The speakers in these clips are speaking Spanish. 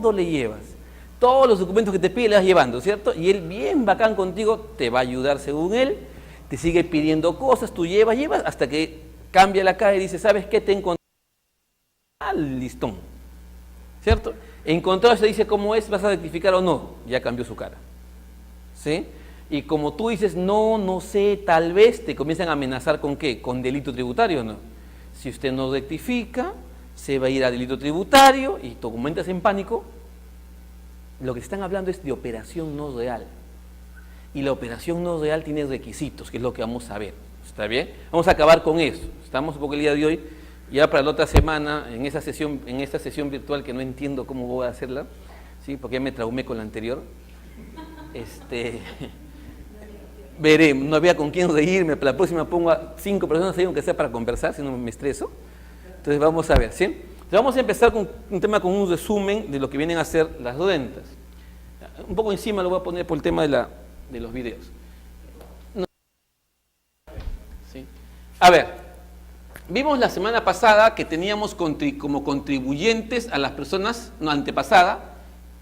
todo le llevas. Todos los documentos que te pide le vas llevando, ¿cierto? Y él, bien bacán contigo, te va a ayudar según él, te sigue pidiendo cosas, tú llevas, hasta que cambia la cara y dice, ¿sabes qué? Te encontré al listón, ¿cierto? Encontrado se dice cómo es, vas a rectificar o no, ya cambió su cara, ¿sí? Y como tú dices, no sé, tal vez, te comienzan a amenazar ¿con qué? Con delito tributario, ¿no? Si usted no rectifica, se va a ir a delito tributario y tú comentas en pánico. Lo que están hablando es de operación no real. Y la operación no real tiene requisitos, que es lo que vamos a ver. ¿Está bien? Vamos a acabar con eso. Estamos un poco el día de hoy, ya para la otra semana, en esta sesión virtual que no entiendo cómo voy a hacerla, ¿sí? Porque ya me traumé con la anterior. Veré, no había con quién reírme, para la próxima pongo a 5 personas ahí, aunque sea para conversar, si no me estreso. Entonces vamos a ver, ¿sí? Entonces vamos a empezar con un tema, con un resumen de lo que vienen a ser las rentas. Un poco encima lo voy a poner por el tema de los videos. ¿Sí? A ver, vimos la semana pasada que teníamos como contribuyentes a las personas, no antepasada,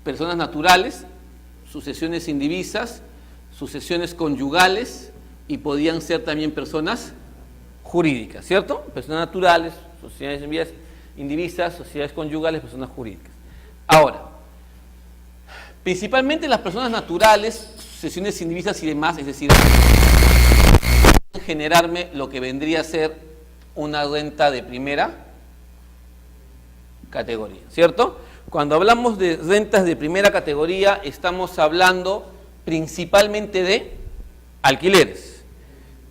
personas naturales, sucesiones indivisas, sucesiones conyugales y podían ser también personas jurídicas, ¿cierto? Personas naturales, sociedades indivisas, sociedades conyugales, personas jurídicas. Ahora, principalmente las personas naturales, sucesiones indivisas y demás, es decir, generarme lo que vendría a ser una renta de primera categoría, ¿cierto? Cuando hablamos de rentas de primera categoría, estamos hablando principalmente de alquileres,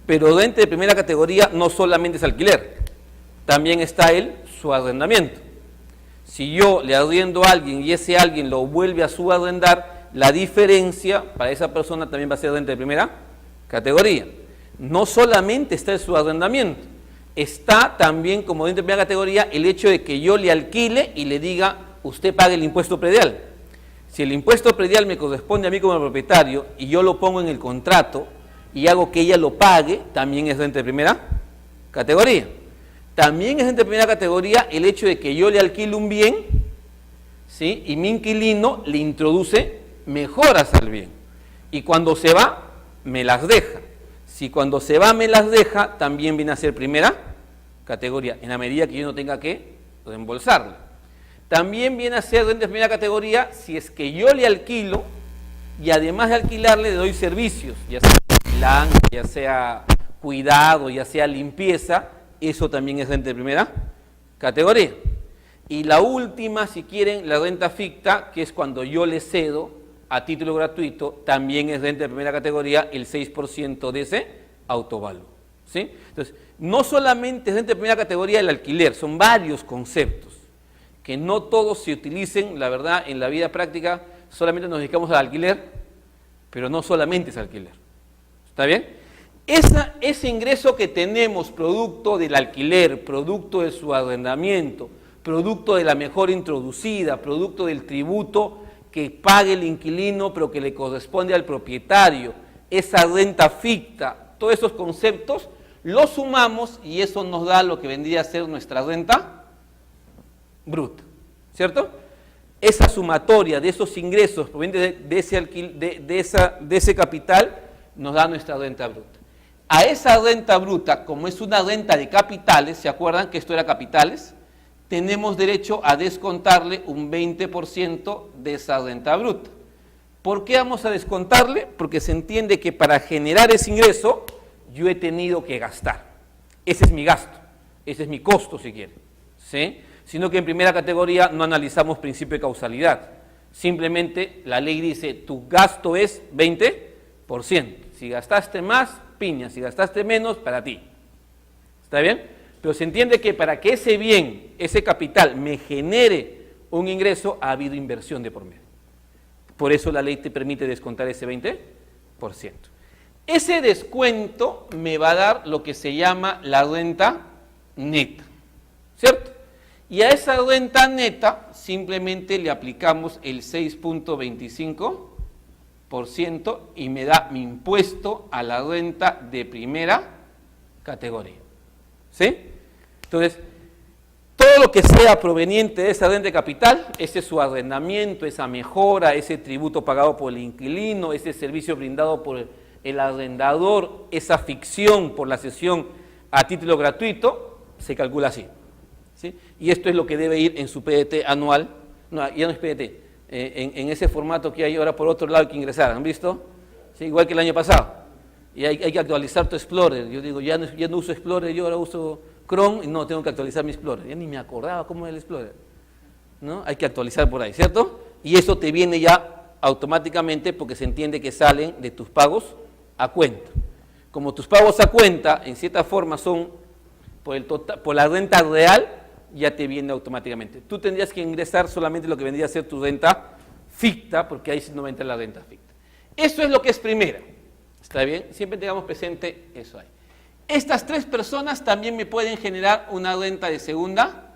pero renta de primera categoría no solamente es alquiler, también está su arrendamiento. Si yo le arriendo a alguien y ese alguien lo vuelve a subarrendar, la diferencia para esa persona también va a ser renta de primera categoría. No solamente está el subarrendamiento, está también como renta de primera categoría el hecho de que yo le alquile y le diga, usted pague el impuesto predial. Si el impuesto predial me corresponde a mí como propietario y yo lo pongo en el contrato y hago que ella lo pague, también es renta de primera categoría. También es renta de primera categoría el hecho de que yo le alquile un bien, ¿sí? Y mi inquilino le introduce mejoras al bien. Y cuando se va, me las deja. Si cuando se va me las deja, también viene a ser primera categoría, en la medida que yo no tenga que reembolsarla. También viene a ser renta de primera categoría si es que yo le alquilo y además de alquilarle le doy servicios, ya sea plan, ya sea cuidado, ya sea limpieza, eso también es renta de primera categoría. Y la última, si quieren, la renta ficta, que es cuando yo le cedo a título gratuito, también es renta de primera categoría el 6% de ese autovalor, ¿sí? Entonces, no solamente es renta de primera categoría el alquiler, son varios conceptos que no todos se utilicen, la verdad, en la vida práctica solamente nos dedicamos al alquiler, pero no solamente es alquiler. ¿Está bien? Ese ingreso que tenemos producto del alquiler, producto de su arrendamiento, producto de la mejora introducida, producto del tributo que pague el inquilino pero que le corresponde al propietario, esa renta ficta, todos esos conceptos los sumamos y eso nos da lo que vendría a ser nuestra renta bruta, ¿cierto? Esa sumatoria de esos ingresos provenientes de ese capital nos da nuestra renta bruta. A esa renta bruta, como es una renta de capitales, ¿se acuerdan que esto era capitales? Tenemos derecho a descontarle un 20% de esa renta bruta. ¿Por qué vamos a descontarle? Porque se entiende que para generar ese ingreso yo he tenido que gastar. Ese es mi gasto, ese es mi costo si quieren, ¿sí? Sino que en primera categoría no analizamos principio de causalidad. Simplemente la ley dice, tu gasto es 20%. Si gastaste más, piña. Si gastaste menos, para ti. ¿Está bien? Pero se entiende que para que ese bien, ese capital, me genere un ingreso, ha habido inversión de por medio. Por eso la ley te permite descontar ese 20%. Ese descuento me va a dar lo que se llama la renta neta. ¿Cierto? Y a esa renta neta simplemente le aplicamos el 6.25% y me da mi impuesto a la renta de primera categoría. ¿Sí? Entonces, todo todo lo que sea proveniente de esa renta de capital, ese es su arrendamiento, esa mejora, ese tributo pagado por el inquilino, ese servicio brindado por el arrendador, esa ficción por la cesión a título gratuito, se calcula así, ¿sí? Y esto es lo que debe ir en su PDT anual, no, ya no es PDT, en ese formato que hay ahora por otro lado hay que ingresar, ¿han visto? ¿Sí? Igual que el año pasado, y hay que actualizar tu Explorer, yo digo, ya no uso Explorer, yo ahora uso Chrome, y no, tengo que actualizar mi Explorer, ya ni me acordaba cómo era el Explorer, ¿no? Hay que actualizar por ahí, ¿cierto? Y eso te viene ya automáticamente porque se entiende que salen de tus pagos a cuenta. Como tus pagos a cuenta, en cierta forma, son por la renta real, ya te viene automáticamente. Tú tendrías que ingresar solamente lo que vendría a ser tu renta ficta, porque ahí sí no va a entrar la renta ficta. Eso es lo que es primera, ¿está bien? Siempre tengamos presente eso ahí. Estas tres personas también me pueden generar una renta de segunda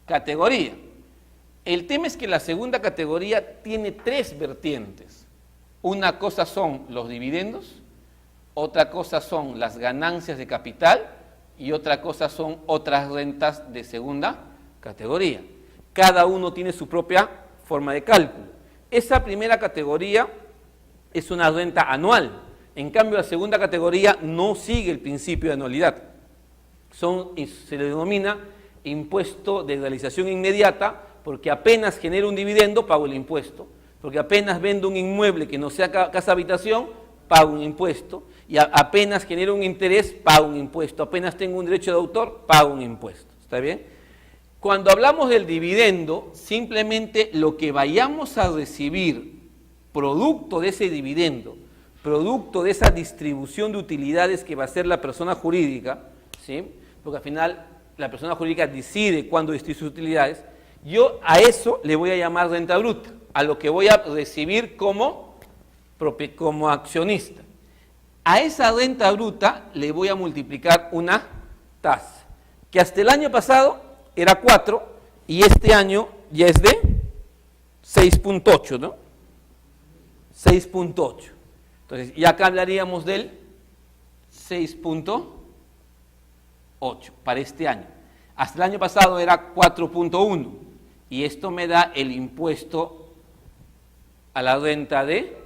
categoría. El tema es que la segunda categoría tiene tres vertientes. Una cosa son los dividendos, otra cosa son las ganancias de capital y otra cosa son otras rentas de segunda categoría. Cada uno tiene su propia forma de cálculo. Esa primera categoría es una renta anual. En cambio, la segunda categoría no sigue el principio de anualidad. Se le denomina impuesto de realización inmediata porque apenas genero un dividendo, pago el impuesto. Porque apenas vendo un inmueble que no sea casa habitación, pago un impuesto. Y apenas genero un interés, pago un impuesto. Apenas tengo un derecho de autor, pago un impuesto. ¿Está bien? Cuando hablamos del dividendo, simplemente lo que vayamos a recibir producto de ese dividendo, producto de esa distribución de utilidades que va a hacer la persona jurídica, ¿sí? Porque al final la persona jurídica decide cuándo distribuir sus utilidades, yo a eso le voy a llamar renta bruta, a lo que voy a recibir como accionista. A esa renta bruta le voy a multiplicar una tasa, que hasta el año pasado era 4 y este año ya es de 6.8, ¿no? 6.8. Entonces, ya acá hablaríamos del 6.8 para este año. Hasta el año pasado era 4.1 y esto me da el impuesto a la renta de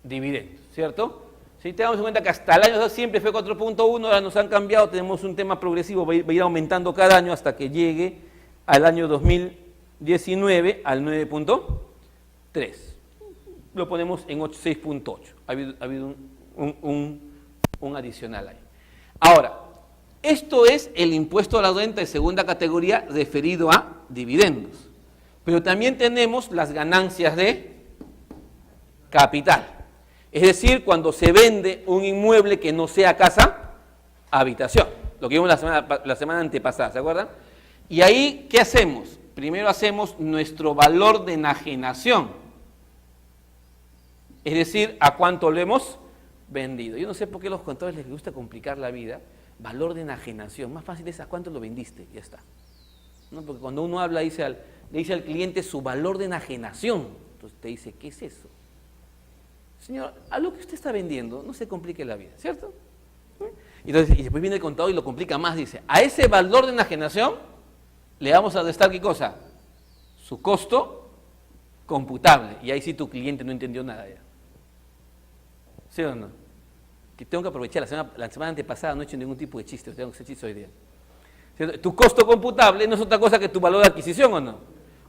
dividendos, ¿cierto? Si tenemos en cuenta que hasta el año pasado siempre fue 4.1, ahora nos han cambiado, tenemos un tema progresivo, va a ir aumentando cada año hasta que llegue al año 2019 al 9.3. Lo ponemos en 6.8. Ha habido un adicional ahí. Ahora, esto es el impuesto a la renta de segunda categoría referido a dividendos. Pero también tenemos las ganancias de capital. Es decir, cuando se vende un inmueble que no sea casa, habitación. Lo que vimos la semana antepasada, ¿se acuerdan? Y ahí, ¿qué hacemos? Primero hacemos nuestro valor de enajenación. Es decir, ¿a cuánto lo hemos vendido? Yo no sé por qué a los contadores les gusta complicar la vida. Valor de enajenación. Más fácil es a cuánto lo vendiste, ya está. ¿No? Porque cuando uno habla, le dice al cliente su valor de enajenación. Entonces te dice, ¿qué es eso? Señor, a lo que usted está vendiendo, no se complique la vida, ¿cierto? Y después viene el contador y lo complica más, dice, a ese valor de enajenación le vamos a restar, ¿qué cosa? Su costo computable. Y ahí sí tu cliente no entendió nada ya. ¿Sí o no? Que tengo que aprovechar, la semana antepasada no he hecho ningún tipo de chiste, tengo que hacer chiste hoy día. ¿Cierto? Tu costo computable no es otra cosa que tu valor de adquisición, ¿o no?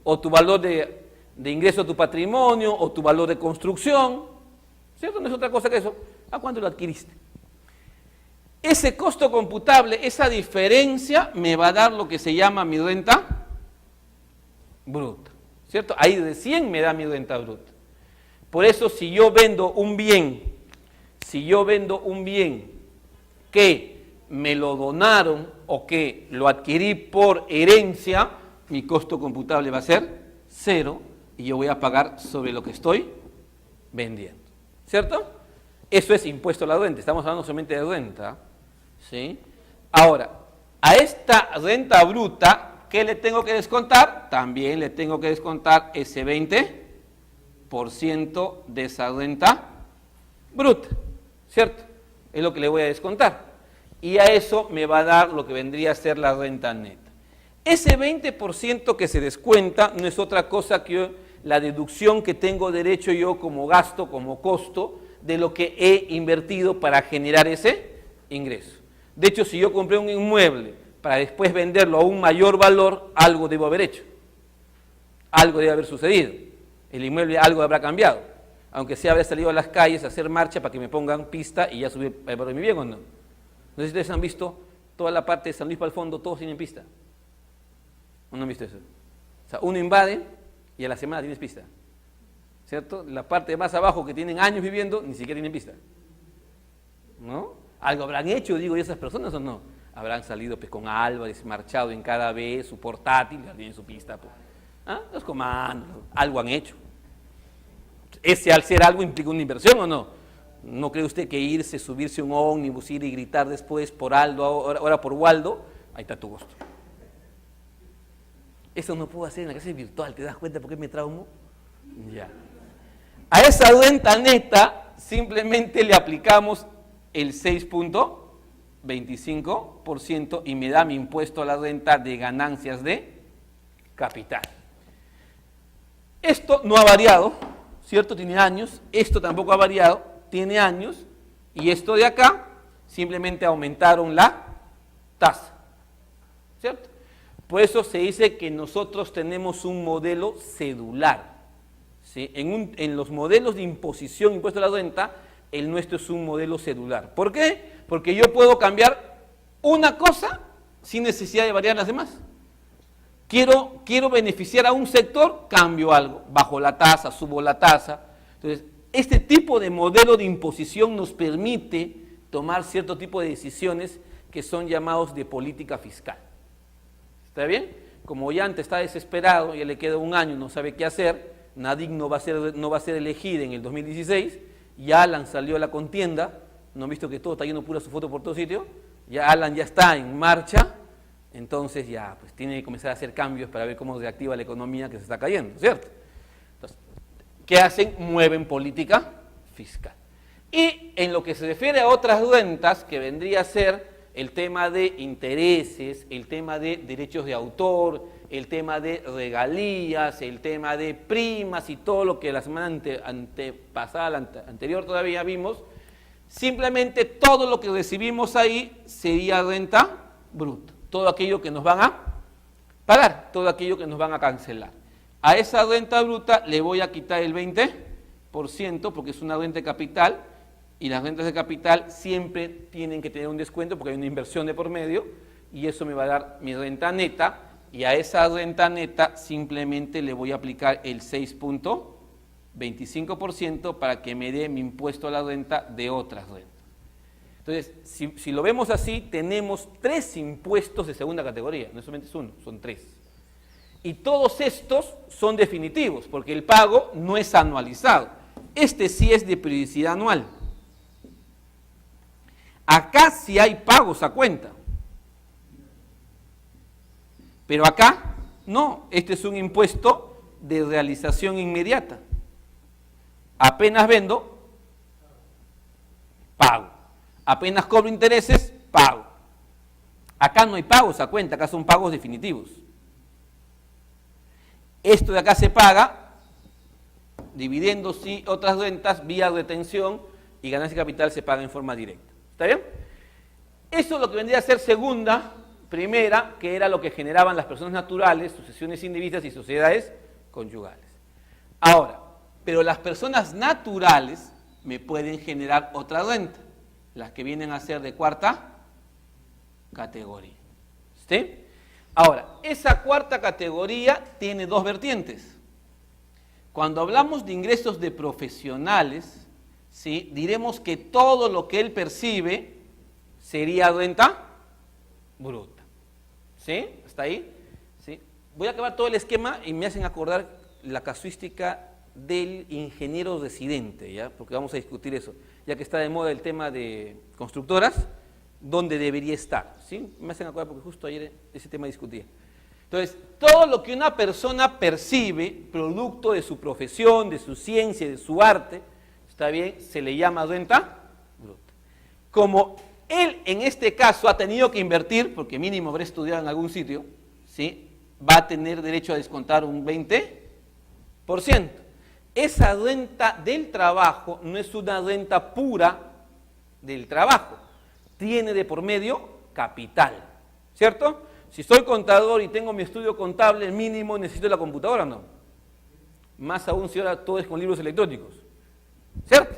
O tu valor de ingreso a tu patrimonio, o tu valor de construcción, ¿cierto? No es otra cosa que eso. ¿A cuánto lo adquiriste? Ese costo computable, esa diferencia, me va a dar lo que se llama mi renta bruta, ¿cierto? Ahí recién me da mi renta bruta. Por eso, si yo vendo un bien que me lo donaron o que lo adquirí por herencia, mi costo computable va a ser 0 y yo voy a pagar sobre lo que estoy vendiendo, ¿cierto? Eso es impuesto a la renta, estamos hablando solamente de renta, ¿sí? Ahora, a esta renta bruta, ¿qué le tengo que descontar? También le tengo que descontar ese 20% de esa renta bruta, ¿cierto? Es lo que le voy a descontar. Y a eso me va a dar lo que vendría a ser la renta neta. Ese 20% que se descuenta no es otra cosa que la deducción que tengo derecho yo como gasto, como costo, de lo que he invertido para generar ese ingreso. De hecho, si yo compré un inmueble para después venderlo a un mayor valor, algo debo haber hecho. Algo debe haber sucedido. El inmueble algo habrá cambiado. Aunque sea haber salido a las calles a hacer marcha para que me pongan pista y ya subir el valor de mi bien, ¿o no? No sé si ustedes han visto toda la parte de San Luis para el fondo, todos tienen pista. ¿O no han visto eso? O sea, uno invade y a la semana tienes pista. ¿Cierto? La parte más abajo que tienen años viviendo, ni siquiera tienen pista. ¿No? ¿Algo habrán hecho, digo, esas personas o no? Habrán salido pues, con Álvarez, marchado en cada vez, su portátil, ya tienen su pista. Pues. ¿Ah? Los comandos, algo han hecho. Ese al ser algo implica una inversión o no. ¿No cree usted que irse, subirse a un ómnibus, ir y gritar después por Aldo, ahora por Waldo? Ahí está tu gusto. Eso no puedo hacer en la clase virtual, ¿te das cuenta por qué me traumo? Ya. A esa renta neta simplemente le aplicamos el 6.25% y me da mi impuesto a la renta de ganancias de capital. Esto no ha variado, ¿cierto? Tiene años. Esto tampoco ha variado, tiene años. Y esto de acá simplemente aumentaron la tasa, ¿cierto? Por eso se dice que nosotros tenemos un modelo cedular. ¿Sí? En los modelos de imposición, impuesto a la renta, el nuestro es un modelo cedular. ¿Por qué? Porque yo puedo cambiar una cosa sin necesidad de variar las demás. Quiero beneficiar a un sector, cambio algo, bajo la tasa, subo la tasa. Entonces, este tipo de modelo de imposición nos permite tomar cierto tipo de decisiones que son llamados de política fiscal. ¿Está bien? Como Ollanta está desesperado, ya le queda un año, no sabe qué hacer, Nadik no va a ser elegida en el 2016, ya Alan salió a la contienda, ¿no han visto que todo está yendo pura su foto por todo sitio? Ya Alan ya está en marcha, entonces ya pues tiene que comenzar a hacer cambios para ver cómo reactiva la economía que se está cayendo, ¿cierto? Entonces, ¿qué hacen? Mueven política fiscal. Y en lo que se refiere a otras rentas, que vendría a ser el tema de intereses, el tema de derechos de autor, el tema de regalías, el tema de primas y todo lo que la semana anterior todavía vimos, simplemente todo lo que recibimos ahí sería renta bruta, todo aquello que nos van a pagar, todo aquello que nos van a cancelar. A esa renta bruta le voy a quitar el 20% porque es una renta de capital, y las rentas de capital siempre tienen que tener un descuento porque hay una inversión de por medio y eso me va a dar mi renta neta y a esa renta neta simplemente le voy a aplicar el 6.25% para que me dé mi impuesto a la renta de otras rentas. Entonces, si lo vemos así, tenemos 3 impuestos de segunda categoría, no solamente es uno, son 3. Y todos estos son definitivos porque el pago no es anualizado. Este sí es de periodicidad anual. Acá sí hay pagos a cuenta, pero acá no, este es un impuesto de realización inmediata. Apenas vendo, pago. Apenas cobro intereses, pago. Acá no hay pagos a cuenta, acá son pagos definitivos. Esto de acá se paga, dividendos y otras rentas vía retención y ganancia de capital se paga en forma directa. ¿Está bien? Eso es lo que vendría a ser segunda, primera, que era lo que generaban las personas naturales, sucesiones indivisas y sociedades conyugales. Ahora, pero las personas naturales me pueden generar otra renta, las que vienen a ser de cuarta categoría. ¿Sí? Ahora, esa cuarta categoría tiene 2 vertientes. Cuando hablamos de ingresos de profesionales, ¿sí? Diremos que todo lo que él percibe sería renta bruta. ¿Sí? ¿Hasta ahí? ¿Sí? Voy a acabar todo el esquema y me hacen acordar la casuística del ingeniero residente, ¿ya? Porque vamos a discutir eso, ya que está de moda el tema de constructoras, ¿dónde debería estar? ¿Sí? Me hacen acordar porque justo ayer ese tema discutía. Entonces, todo lo que una persona percibe, producto de su profesión, de su ciencia, de su arte, ¿está bien? Se le llama renta bruta. Como él en este caso ha tenido que invertir, porque mínimo habrá estudiado en algún sitio, ¿sí?, va a tener derecho a descontar un 20%. Esa renta del trabajo no es una renta pura del trabajo, tiene de por medio capital, ¿cierto? Si soy contador y tengo mi estudio contable, mínimo necesito la computadora, ¿no? Más aún si ahora todo es con libros electrónicos, ¿cierto?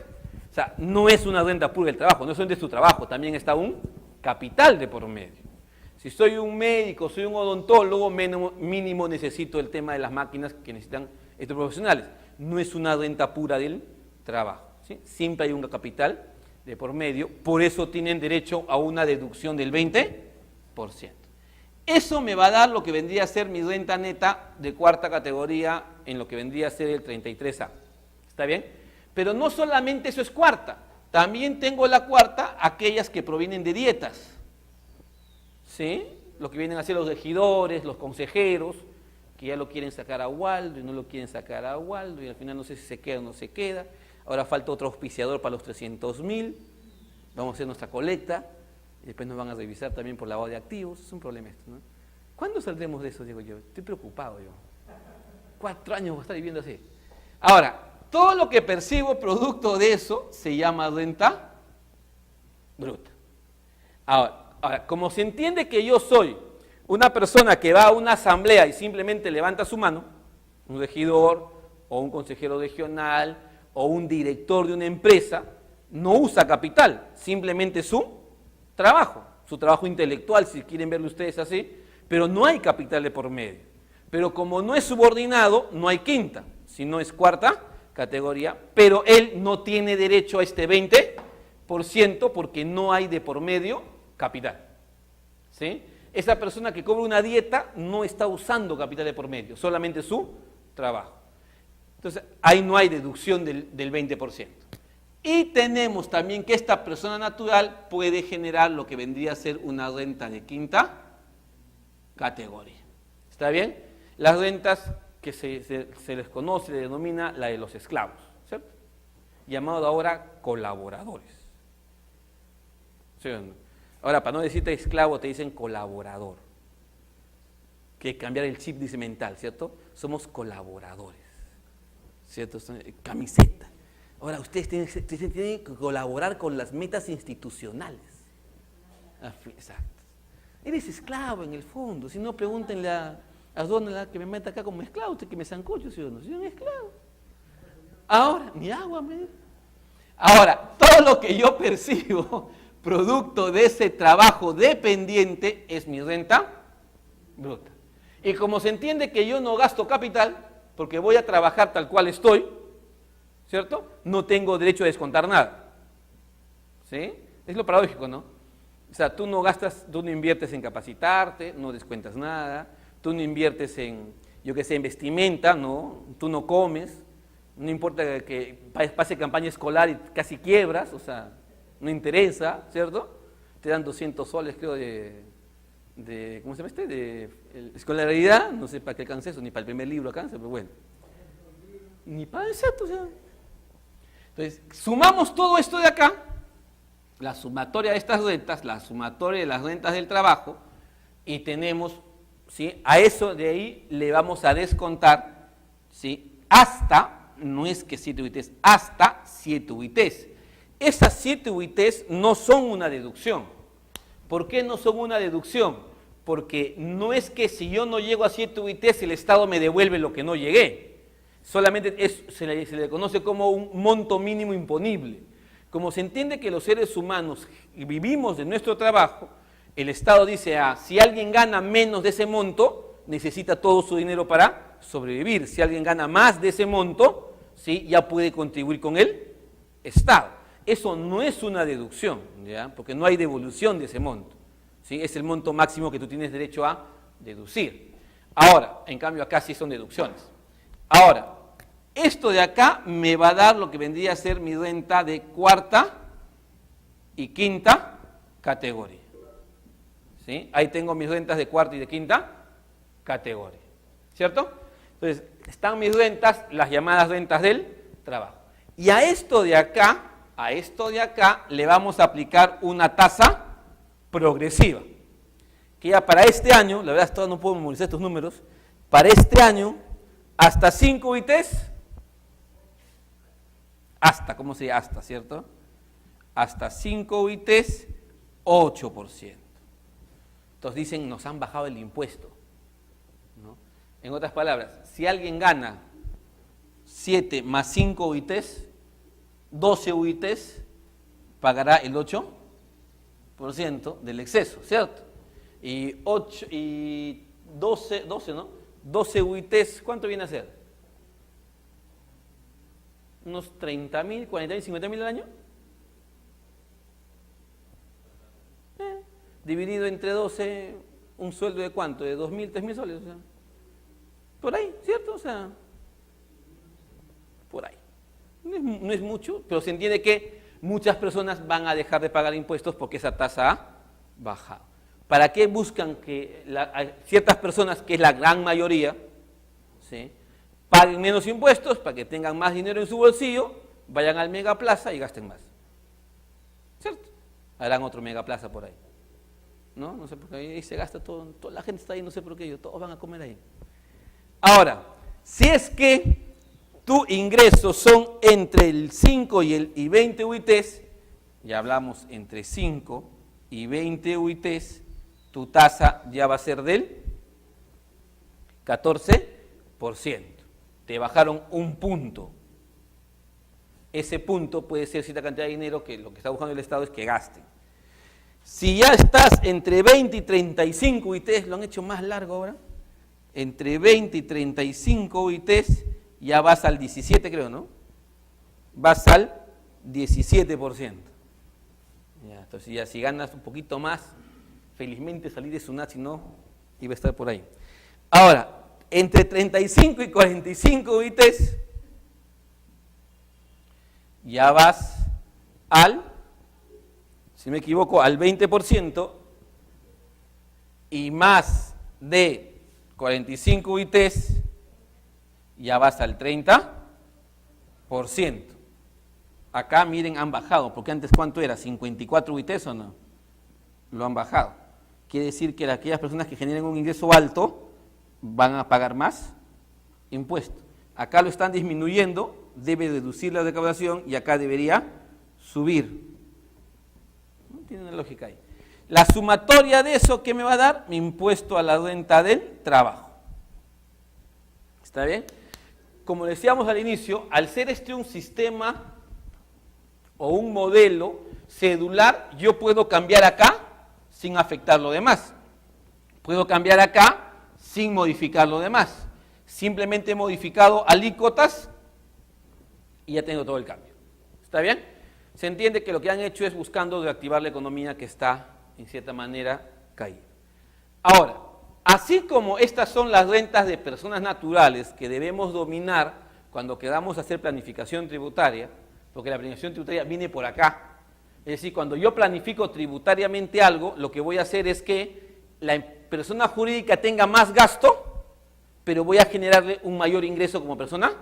O sea, no es una renta pura del trabajo, no es solamente su trabajo, también está un capital de por medio. Si soy un médico, soy un odontólogo, mínimo necesito el tema de las máquinas que necesitan estos profesionales. No es una renta pura del trabajo, ¿sí? Siempre hay un capital de por medio, por eso tienen derecho a una deducción del 20%. Eso me va a dar lo que vendría a ser mi renta neta de cuarta categoría en lo que vendría a ser el 33A. ¿Está bien? Pero no solamente eso es cuarta, también tengo la cuarta, aquellas que provienen de dietas. ¿Sí? Lo que vienen a ser los regidores, los consejeros, que ya lo quieren sacar a Waldo y no lo quieren sacar a Waldo y al final no sé si se queda o no se queda. Ahora falta otro auspiciador para los 300.000, vamos a hacer nuestra colecta y después nos van a revisar también por lavado de activos, es un problema esto, ¿no? ¿Cuándo saldremos de eso, digo yo? Estoy preocupado yo. 4 años voy a estar viviendo así. Ahora, todo lo que percibo producto de eso se llama renta bruta. Ahora, como se entiende que yo soy una persona que va a una asamblea y simplemente levanta su mano, un regidor o un consejero regional o un director de una empresa, no usa capital, simplemente su trabajo intelectual, si quieren verlo ustedes así, pero no hay capital de por medio. Pero como no es subordinado, no hay quinta, sino es cuarta categoría, pero él no tiene derecho a este 20% porque no hay de por medio capital. ¿Sí? Esa persona que cobra una dieta no está usando capital de por medio, solamente su trabajo. Entonces, ahí no hay deducción del 20%. Y tenemos también que esta persona natural puede generar lo que vendría a ser una renta de quinta categoría. ¿Está bien? Las rentas que se les conoce, se denomina la de los esclavos, ¿cierto? Llamado ahora colaboradores. ¿Sí o no? Ahora, para no decirte esclavo, te dicen colaborador. Que cambiar el chip dice mental, ¿cierto? Somos colaboradores, ¿cierto? Camiseta. Ahora, ustedes tienen que colaborar con las metas institucionales. Exacto. Eres esclavo en el fondo. Si no, pregúntenle a Donald que me meta acá como esclavo, usted que me zancocho, ¿sí o no? Soy un esclavo. Ahora, ni agua me... Ahora, todo lo que yo percibo producto de ese trabajo dependiente es mi renta bruta. Y como se entiende que yo no gasto capital, porque voy a trabajar tal cual estoy, ¿cierto? No tengo derecho a descontar nada. ¿Sí? Es lo paradójico, ¿no? O sea, tú no gastas, tú no inviertes en capacitarte, no descuentas nada, tú no inviertes en, yo qué sé, en vestimenta, ¿no? Tú no comes, no importa que pase campaña escolar y casi quiebras, o sea, no interesa, ¿cierto? Te dan 200 soles, creo, de ¿cómo se llama de escolaridad, no sé para qué alcanza eso, ni para el primer libro alcanza, pero bueno. Ni para exacto, o sea. Entonces, sumamos todo esto de acá, la sumatoria de estas rentas, la sumatoria de las rentas del trabajo, y tenemos, ¿sí? A eso de ahí le vamos a descontar, ¿sí? Hasta, no es que 7 UITs, hasta 7 UITs. Esas 7 UITs no son una deducción. ¿Por qué no son una deducción? Porque no es que si yo no llego a 7 UITs el Estado me devuelve lo que no llegué. Solamente se le conoce como un monto mínimo imponible. Como se entiende que los seres humanos vivimos de nuestro trabajo, el Estado dice, si alguien gana menos de ese monto, necesita todo su dinero para sobrevivir. Si alguien gana más de ese monto, ¿sí? Ya puede contribuir con el Estado. Eso no es una deducción, ¿ya? Porque no hay devolución de ese monto, ¿sí? Es el monto máximo que tú tienes derecho a deducir. Ahora, en cambio acá sí son deducciones. Ahora, esto de acá me va a dar lo que vendría a ser mi renta de cuarta y quinta categoría. ¿Sí? Ahí tengo mis rentas de cuarta y de quinta categoría, ¿cierto? Entonces, están mis rentas, las llamadas rentas del trabajo. Y a esto de acá le vamos a aplicar una tasa progresiva. que ya para este año, la verdad todavía no puedo memorizar estos números, para este año, hasta 5 UITs, ¿cómo se llama? ¿Cierto? Hasta 5 UITs, 8%. Entonces dicen, nos han bajado el impuesto, ¿no? En otras palabras, si alguien gana 7 más 5 UITs, 12 UITs, pagará el 8% del exceso, ¿cierto? Y 12, ¿no? 12 UITs, ¿cuánto viene a ser? ¿Unos 30.000, 40.000, 50.000 al año? Dividido entre 12, un sueldo de ¿cuánto? De 2.000, 3.000 soles, o sea, por ahí, ¿cierto? O sea, por ahí. No es mucho, pero se entiende que muchas personas van a dejar de pagar impuestos porque esa tasa ha bajado. ¿Para qué buscan que ciertas personas, que es la gran mayoría, ¿sí?, paguen menos impuestos para que tengan más dinero en su bolsillo, vayan al Megaplaza y gasten más? ¿Cierto? Harán otro Megaplaza por ahí. No sé por qué ahí se gasta todo, toda la gente está ahí, no sé por qué, todos van a comer ahí. Ahora, si es que tus ingresos son entre el 5 y 20 UITs, ya hablamos entre 5 y 20 UITs, tu tasa ya va a ser del 14%. Te bajaron un punto. Ese punto puede ser cierta cantidad de dinero que lo que está buscando el Estado es que gasten. Si ya estás entre 20 y 35 UITs, lo han hecho más largo ahora, entre 20 y 35 UITs, ya vas al 17, creo, ¿no? Vas al 17%. Ya, entonces ya si ganas un poquito más, felizmente salí de SUNAT, si no, iba a estar por ahí. Ahora, entre 35 y 45 UITs, ya vas al, si me equivoco, al 20%, y más de 45 UITs, ya vas al 30%. Acá, miren, han bajado, porque antes, ¿cuánto era? ¿54 UITs o no? Lo han bajado. Quiere decir que aquellas personas que generen un ingreso alto van a pagar más impuestos. Acá lo están disminuyendo, debe reducir la recaudación y acá debería subir. ¿No? Tiene una lógica ahí. La sumatoria de eso, ¿qué me va a dar? Mi impuesto a la renta del trabajo. ¿Está bien? Como decíamos al inicio, al ser este un sistema o un modelo cedular, yo puedo cambiar acá sin afectar lo demás. Puedo cambiar acá sin modificar lo demás. Simplemente he modificado alícuotas y ya tengo todo el cambio. ¿Está bien? Se entiende que lo que han hecho es buscando reactivar la economía que está, en cierta manera, caída. Ahora, así como estas son las rentas de personas naturales que debemos dominar cuando queramos hacer planificación tributaria, porque la planificación tributaria viene por acá. Es decir, cuando yo planifico tributariamente algo, lo que voy a hacer es que la persona jurídica tenga más gasto, pero voy a generarle un mayor ingreso como persona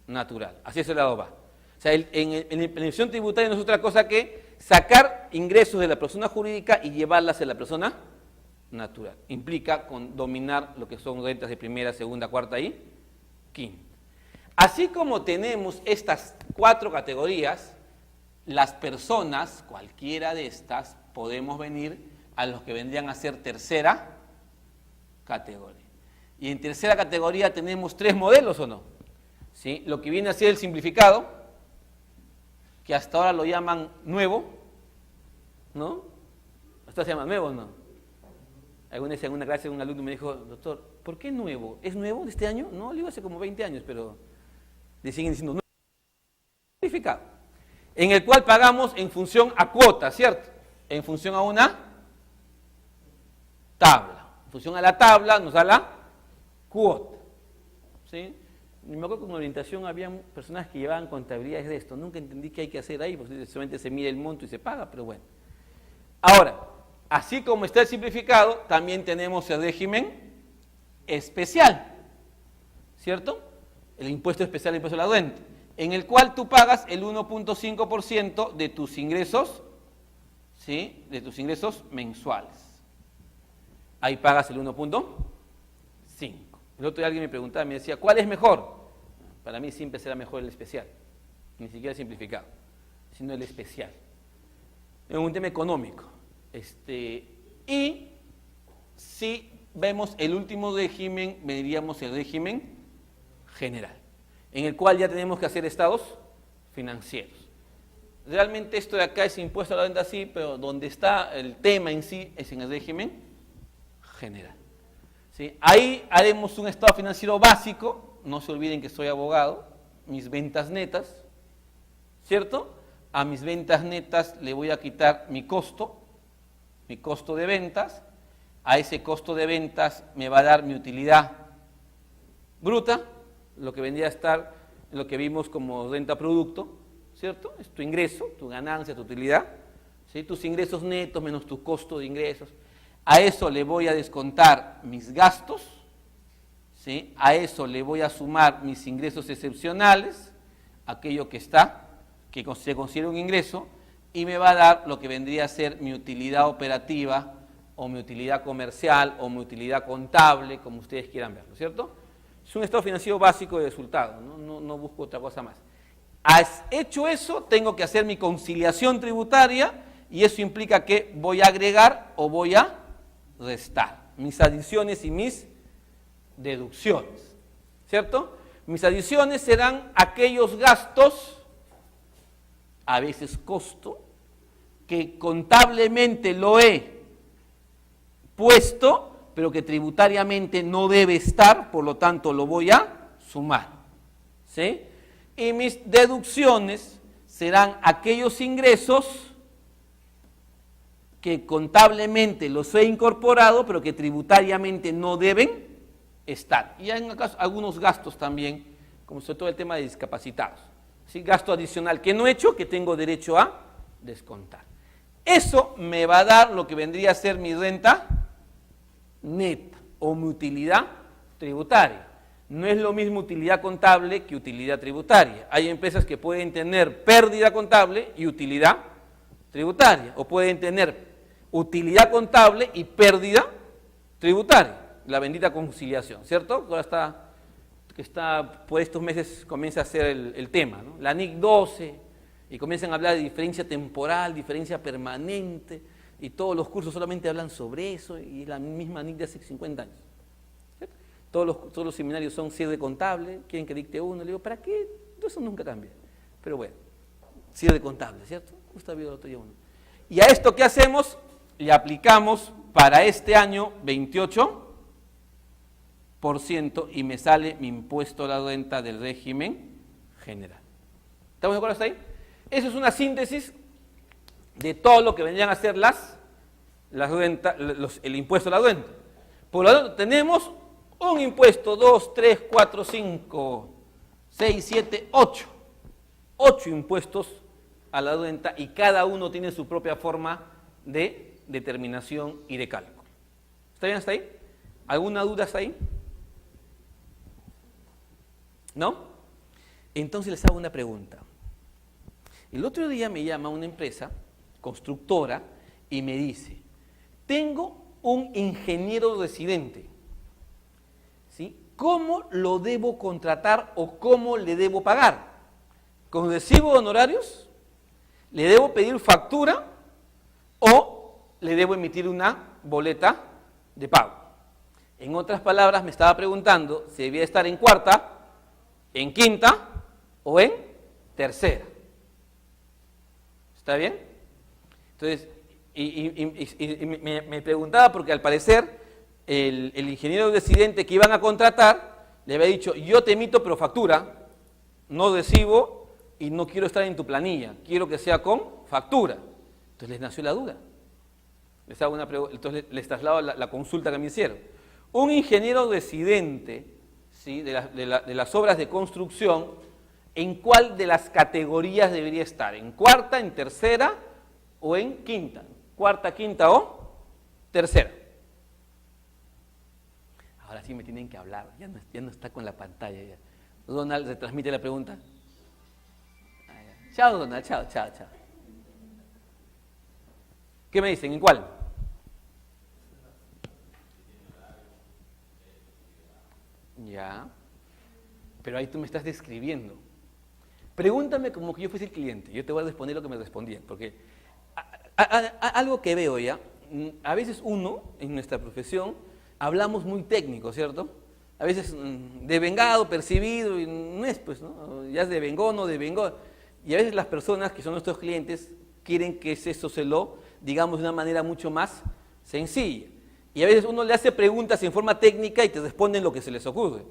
natural. Así ese lado va. O sea, en la planificación tributaria no es otra cosa que sacar ingresos de la persona jurídica y llevarlas a la persona natural. Implica dominar lo que son rentas de primera, segunda, cuarta y quinta. Así como tenemos estas 4 categorías, las personas, cualquiera de estas, podemos venir a los que vendrían a ser tercera categoría. Y en tercera categoría tenemos 3 modelos, ¿o no? ¿Sí? Lo que viene a ser el simplificado, que hasta ahora lo llaman nuevo, ¿no? Hasta se llama nuevo, ¿no? Alguna vez en una clase un alumno me dijo, doctor, ¿por qué nuevo? ¿Es nuevo de este año? No, lo digo hace como 20 años, pero le siguen diciendo nuevo. Simplificado, en el cual pagamos en función a cuota, ¿cierto? En función a una tabla. En función a la tabla nos da la cuota, ¿sí? Me acuerdo que en orientación había personas que llevaban contabilidades de esto. Nunca entendí qué hay que hacer ahí, porque solamente se mide el monto y se paga, pero bueno. Ahora, así como está el simplificado, también tenemos el régimen especial, ¿cierto? El impuesto especial, el impuesto a la renta, en el cual tú pagas el 1.5% de tus ingresos, ¿sí? De tus ingresos mensuales. ahí pagas el 1.5. El otro día alguien me preguntaba, me decía, ¿cuál es mejor? Para mí siempre será mejor el especial, ni siquiera simplificado, sino el especial. Es un tema económico. Y si vemos el último régimen, veríamos el régimen general, en el cual ya tenemos que hacer estados financieros. Realmente esto de acá es impuesto a la renta, sí, pero donde está el tema en sí es en el régimen general. ¿Sí? Ahí haremos un estado financiero básico, no se olviden que soy abogado, mis ventas netas, ¿cierto? A mis ventas netas le voy a quitar mi costo de ventas, a ese costo de ventas me va a dar mi utilidad bruta, lo que vendría a estar en lo que vimos como renta producto, ¿cierto? Es tu ingreso, tu ganancia, tu utilidad, ¿sí? Tus ingresos netos menos tu costo de ingresos. A eso le voy a descontar mis gastos, ¿sí? A eso le voy a sumar mis ingresos excepcionales, aquello que se considera un ingreso, y me va a dar lo que vendría a ser mi utilidad operativa, o mi utilidad comercial, o mi utilidad contable, como ustedes quieran verlo, ¿cierto? Es un estado financiero básico de resultado, no busco otra cosa más. Hecho eso, tengo que hacer mi conciliación tributaria, y eso implica que voy a agregar o voy a restar mis adiciones y mis deducciones, ¿cierto? Mis adiciones serán aquellos gastos, a veces costo, que contablemente lo he puesto, pero que tributariamente no debe estar, por lo tanto lo voy a sumar, ¿sí? Y mis deducciones serán aquellos ingresos que contablemente los he incorporado, pero que tributariamente no deben estar. Y hay algunos gastos también, como sobre todo el tema de discapacitados. ¿Sí? Gasto adicional que no he hecho, que tengo derecho a descontar. Eso me va a dar lo que vendría a ser mi renta neta o mi utilidad tributaria. No es lo mismo utilidad contable que utilidad tributaria. Hay empresas que pueden tener pérdida contable y utilidad tributaria, o pueden tener utilidad contable y pérdida tributaria, la bendita conciliación, ¿cierto? Ahora por estos meses comienza a ser el tema, ¿no? La NIC 12, y comienzan a hablar de diferencia temporal, diferencia permanente, y todos los cursos solamente hablan sobre eso, y la misma NIC de hace 50 años. ¿Cierto? Todos los seminarios son cierre contable, quieren que dicte uno, le digo, ¿para qué? Eso nunca cambia. Pero bueno, cierre contable, ¿cierto? Justo ha habido otro día uno. Y a esto, ¿qué hacemos? Le aplicamos para este año 28% y me sale mi impuesto a la renta del régimen general. ¿Estamos de acuerdo hasta ahí? Eso es una síntesis de todo lo que vendrían a ser el impuesto a la renta. Por lo tanto, tenemos un impuesto, 2, 3, 4, 5, 6, 7, 8. 8 impuestos a la renta, y cada uno tiene su propia forma de determinación y de cálculo. ¿Está bien hasta ahí? ¿Alguna duda hasta ahí? ¿No? Entonces les hago una pregunta. El otro día me llama una empresa constructora y me dice, tengo un ingeniero residente, ¿sí? ¿Cómo lo debo contratar o cómo le debo pagar? ¿Con recibo de honorarios? ¿Le debo pedir factura o le debo emitir una boleta de pago? En otras palabras, me estaba preguntando si debía estar en cuarta, en quinta o en tercera. ¿Está bien? Entonces, me preguntaba porque al parecer el ingeniero residente que iban a contratar le había dicho, yo te emito pero factura, no recibo y no quiero estar en tu planilla, quiero que sea con factura. Entonces les nació la duda. Entonces les traslado la consulta que me hicieron. Un ingeniero residente, ¿sí? de las obras de construcción, ¿en cuál de las categorías debería estar? ¿En cuarta, en tercera o en quinta? ¿Cuarta, quinta o tercera? Ahora sí me tienen que hablar, ya no está con la pantalla. Ya. Donald, ¿retransmite la pregunta? Chao, Donald, chao. ¿Qué me dicen? ¿En cuál? Ya, pero ahí tú me estás describiendo. Pregúntame como que yo fuese el cliente, yo te voy a responder lo que me respondían, porque algo que veo ya, a veces uno, en nuestra profesión, hablamos muy técnico, ¿cierto? A veces devengado, percibido, y no es, pues, ¿no? Ya es devengó, no devengó. Y a veces las personas que son nuestros clientes quieren que eso se lo digamos de una manera mucho más sencilla. Y a veces uno le hace preguntas en forma técnica y te responden lo que se les ocurre.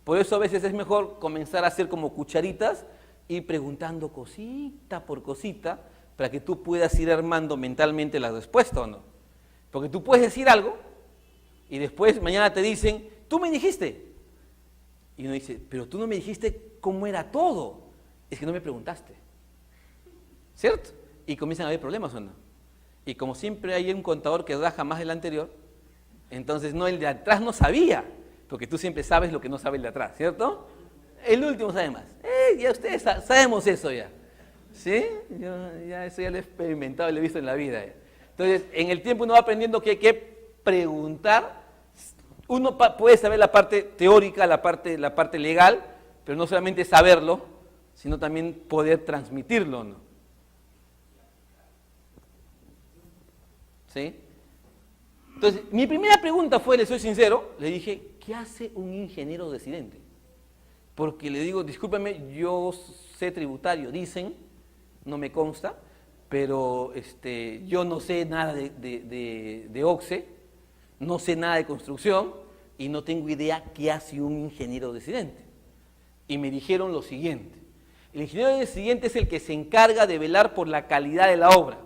Por eso a veces es mejor comenzar a hacer como cucharitas y preguntando cosita por cosita para que tú puedas ir armando mentalmente la respuesta o no. Porque tú puedes decir algo y después mañana te dicen, tú me dijiste. Y uno dice, pero tú no me dijiste cómo era todo. Es que no me preguntaste. ¿Cierto? Y comienzan a haber problemas o no. Y como siempre hay un contador que raja más del anterior, entonces no, el de atrás no sabía, porque tú siempre sabes lo que no sabe el de atrás, ¿cierto? El último sabe más. Ya ustedes sabemos eso ya. ¿Sí? Yo ya eso ya lo he experimentado y lo he visto en la vida. Ya. Entonces, en el tiempo uno va aprendiendo que hay que preguntar. Uno puede saber la parte teórica, la parte legal, pero no solamente saberlo, sino también poder transmitirlo, ¿no? ¿Sí? Entonces, mi primera pregunta fue, le soy sincero, le dije, ¿qué hace un ingeniero residente? Porque le digo, discúlpame, yo sé tributario, dicen, no me consta, pero yo no sé nada de OCSE, no sé nada de construcción y no tengo idea qué hace un ingeniero residente. Y me dijeron lo siguiente, el ingeniero residente es el que se encarga de velar por la calidad de la obra.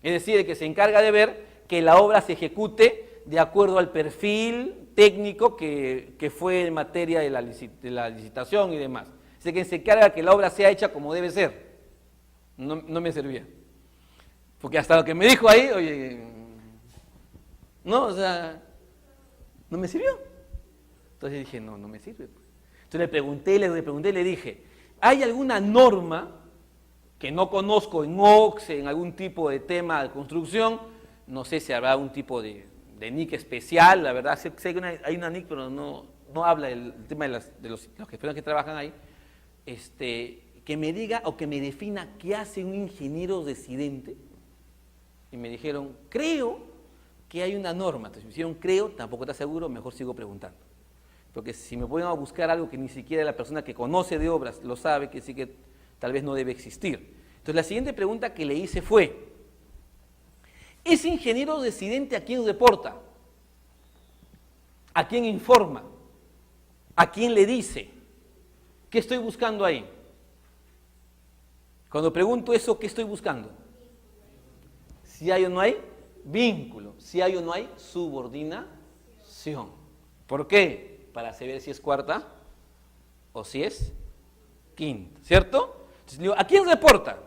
Es decir, el que se encarga de ver que la obra se ejecute de acuerdo al perfil técnico que fue en materia de la licitación y demás. Es el que se encarga que la obra sea hecha como debe ser. No me servía. Porque hasta lo que me dijo ahí, oye, no, o sea, no me sirvió. Entonces dije, no me sirve. Entonces le pregunté, le dije, ¿hay alguna norma que no conozco en OCSE, en algún tipo de tema de construcción? No sé si habrá un tipo de NIC especial, la verdad, sé que hay una NIC, pero no habla del tema de los que trabajan ahí, que me diga o que me defina qué hace un ingeniero residente. Y me dijeron, creo que hay una norma. Entonces me dijeron, creo, tampoco está seguro, mejor sigo preguntando. Porque si me ponen a buscar algo que ni siquiera la persona que conoce de obras lo sabe, que sí que tal vez no debe existir. Entonces la siguiente pregunta que le hice fue, ¿ese ingeniero residente a quién reporta? ¿A quién informa? ¿A quién le dice? ¿Qué estoy buscando ahí? Cuando pregunto eso, ¿qué estoy buscando? Si hay o no hay vínculo, si hay o no hay subordinación. ¿Por qué? Para saber si es cuarta o si es quinta, ¿cierto? Entonces le digo, ¿a quién reporta?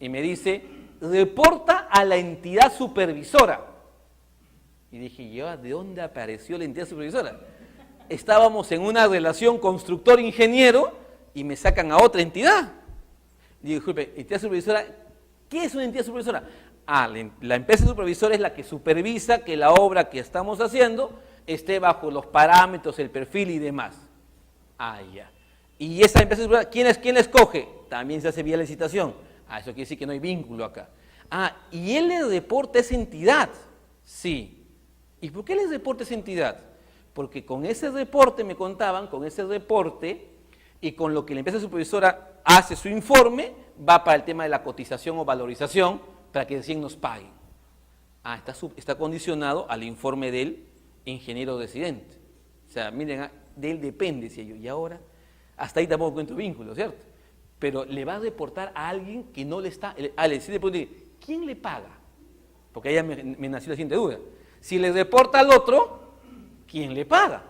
Y me dice, reporta a la entidad supervisora. Y dije, yo, ¿de dónde apareció la entidad supervisora? Estábamos en una relación constructor-ingeniero y me sacan a otra entidad. Y digo, disculpe, entidad supervisora, ¿qué es una entidad supervisora? La empresa supervisora es la que supervisa que la obra que estamos haciendo esté bajo los parámetros, el perfil y demás. Ya. Y esa empresa supervisora, ¿quién la escoge? También se hace vía licitación. Eso quiere decir que no hay vínculo acá. ¿Y él le reporta a esa entidad? Sí. ¿Y por qué le reporta a esa entidad? Porque con ese reporte, me contaban, con ese reporte y con lo que la empresa supervisora hace su informe, va para el tema de la cotización o valorización para que recién nos paguen. Está condicionado al informe del ingeniero residente. O sea, miren, de él depende, decía yo. Y ahora, hasta ahí tampoco encuentro vínculo, ¿cierto? Pero le va a reportar a alguien que no le está... ¿Quién le paga? Porque ahí me nació la siguiente duda. Si le reporta al otro, ¿quién le paga?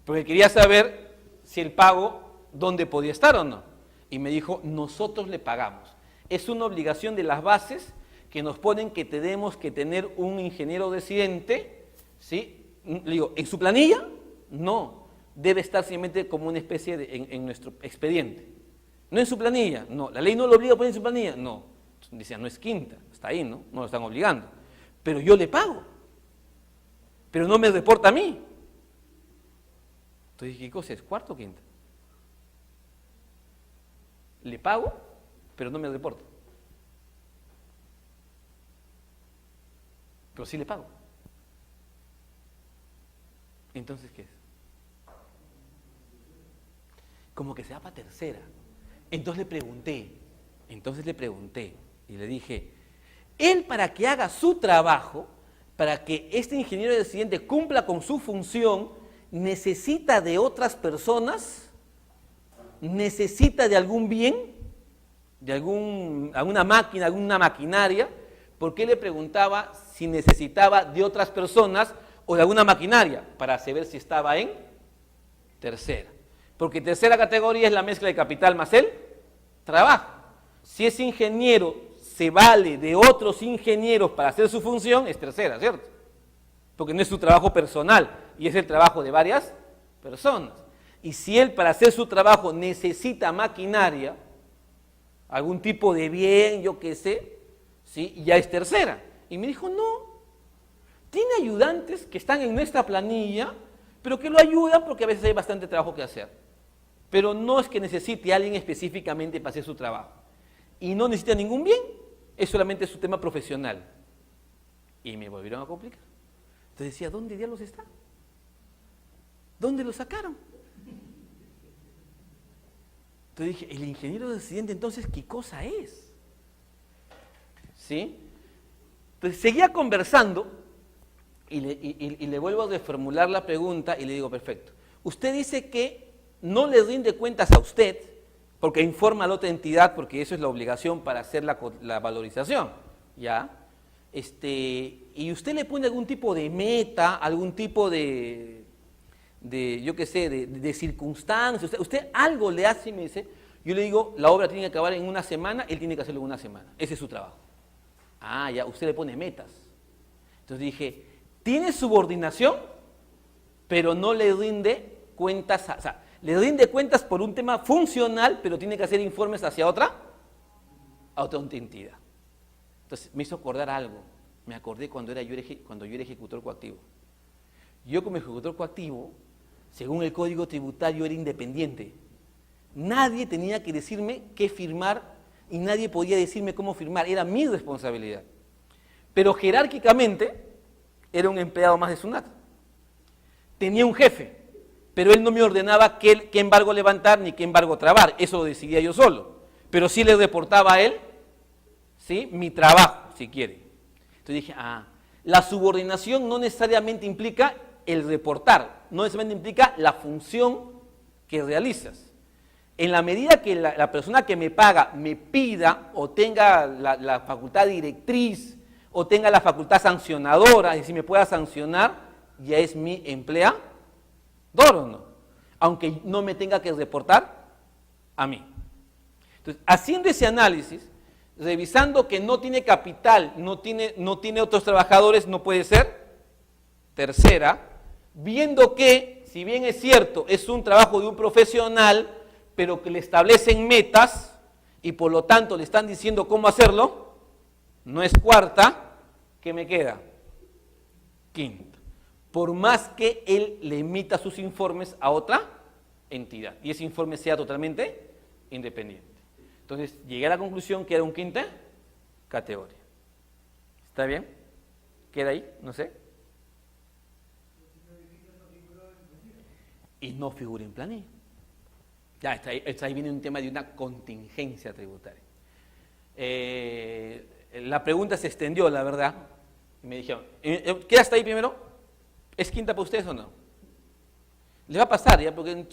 Porque quería saber si el pago, dónde podía estar o no. Y me dijo, nosotros le pagamos. Es una obligación de las bases que nos ponen que tenemos que tener un ingeniero residente, ¿sí? Le digo, ¿en su planilla? No. Debe estar simplemente como una especie de, en nuestro expediente. No en su planilla, no. La ley no lo obliga a poner en su planilla, no. Decían, no es quinta, está ahí, ¿no? No lo están obligando. Pero yo le pago. Pero no me reporta a mí. Entonces, ¿qué cosa es? ¿Cuarta o quinta? Le pago, pero no me reporta. Pero sí le pago. Entonces, ¿qué es? Como que se va para tercera. Entonces le pregunté y le dije, él para que haga su trabajo, para que este ingeniero residente cumpla con su función, necesita de otras personas, necesita de algún bien, de alguna máquina, alguna maquinaria. ¿Por qué le preguntaba si necesitaba de otras personas o de alguna maquinaria? Para saber si estaba en tercera. Porque tercera categoría es la mezcla de capital más el trabajo. Si ese ingeniero se vale de otros ingenieros para hacer su función, es tercera, ¿cierto? Porque no es su trabajo personal y es el trabajo de varias personas. Y si él para hacer su trabajo necesita maquinaria, algún tipo de bien, yo qué sé, ¿sí? Ya es tercera. Y me dijo, no, tiene ayudantes que están en nuestra planilla, pero que lo ayudan porque a veces hay bastante trabajo que hacer. Pero no es que necesite a alguien específicamente para hacer su trabajo. Y no necesita ningún bien, es solamente su tema profesional. Y me volvieron a complicar. Entonces decía, ¿dónde diablos está? ¿Dónde lo sacaron? Entonces dije, el ingeniero residente, entonces, ¿qué cosa es? ¿Sí? Entonces seguía conversando y le vuelvo a reformular la pregunta y le digo, perfecto. Usted dice que no le rinde cuentas a usted porque informa a la otra entidad, porque eso es la obligación para hacer la valorización, ¿ya? Y usted le pone algún tipo de meta, algún tipo de yo qué sé, de circunstancias, usted algo le hace y me dice, yo le digo, la obra tiene que acabar en una semana, él tiene que hacerlo en una semana, ese es su trabajo. Ah, ya, usted le pone metas. Entonces dije, tiene subordinación, pero no le rinde cuentas, o sea, le rinde cuentas por un tema funcional, pero tiene que hacer informes hacia otra entidad. Entonces me hizo acordar algo, me acordé cuando yo era ejecutor coactivo. Yo como ejecutor coactivo, según el Código Tributario, era independiente. Nadie tenía que decirme qué firmar y nadie podía decirme cómo firmar, era mi responsabilidad. Pero jerárquicamente era un empleado más de SUNAT. Tenía un jefe, pero él no me ordenaba qué embargo levantar ni qué embargo trabar, eso lo decidía yo solo. Pero sí le reportaba a él, ¿sí?, mi trabajo, si quiere. Entonces dije, la subordinación no necesariamente implica el reportar, no necesariamente implica la función que realizas. En la medida que la persona que me paga me pida o tenga la facultad directriz o tenga la facultad sancionadora, es decir, me pueda sancionar, ya es mi empleador, ¿no? Aunque no me tenga que reportar a mí. Entonces, haciendo ese análisis, revisando que no tiene capital, no tiene otros trabajadores, no puede ser tercera, viendo que, si bien es cierto, es un trabajo de un profesional, pero que le establecen metas y por lo tanto le están diciendo cómo hacerlo, no es cuarta, ¿qué me queda? Quinta. Por más que él le emita sus informes a otra entidad y ese informe sea totalmente independiente. Entonces llegué a la conclusión que era un quinta categoría. ¿Está bien? ¿Queda ahí? No sé. Y no figura en planilla. Ya, ahí viene un tema de una contingencia tributaria. La pregunta se extendió, la verdad. Y me dijeron, ¿queda hasta ahí primero? ¿Es quinta para ustedes o no? Les va a pasar ya, porque en